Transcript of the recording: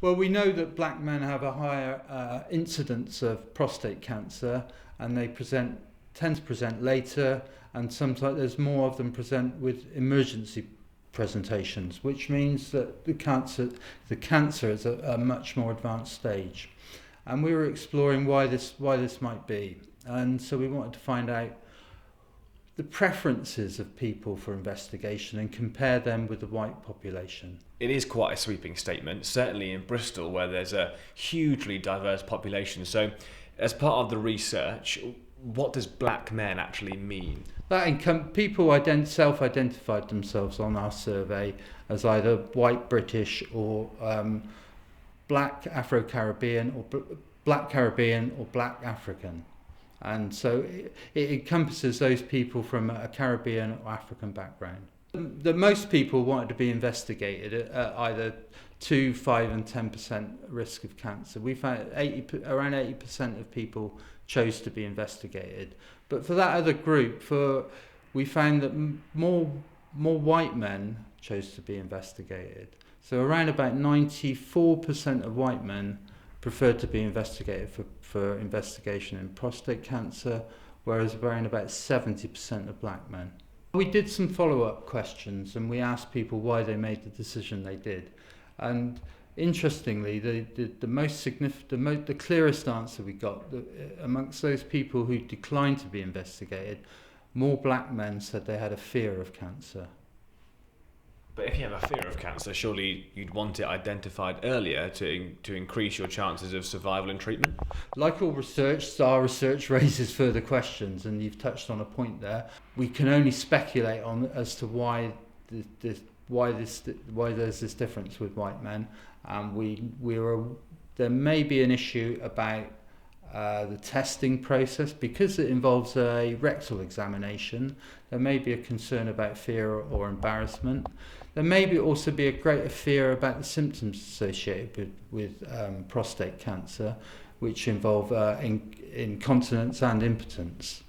Well, we know that black men have a higher incidence of prostate cancer, and they tend to present later, and sometimes there's more of them present with emergency presentations, which means that the cancer is a much more advanced stage. And we were exploring why this might be, and so we wanted to find out the preferences of people for investigation and compare them with the white population. It is quite a sweeping statement, certainly in Bristol, where there's a hugely diverse population. So, as part of the research, what does black men actually mean? People self-identified themselves on our survey as either white British or black Afro-Caribbean or black Caribbean or black African. And so it encompasses those people from a Caribbean or African background. The most people wanted to be investigated at either 2, 5 and 10% risk of cancer. We found around 80% of people chose to be investigated. But for that other group, we found that more white men chose to be investigated. So around about 94% of white men preferred to be investigated for investigation in prostate cancer, whereas around about 70% of black men. We did some follow-up questions and we asked people why they made the decision they did. And interestingly, the most significant, the clearest answer we got amongst those people who declined to be investigated, more black men said they had a fear of cancer. But if you have a fear of cancer, surely you'd want it identified earlier to increase your chances of survival and treatment? Like all research, our research raises further questions, and you've touched on a point there. We can only speculate on as to why there's this difference with white men. There may be an issue about the testing process because it involves a rectal examination. There may be a concern about fear or embarrassment. There may also be a greater fear about the symptoms associated with prostate cancer, which involve incontinence and impotence.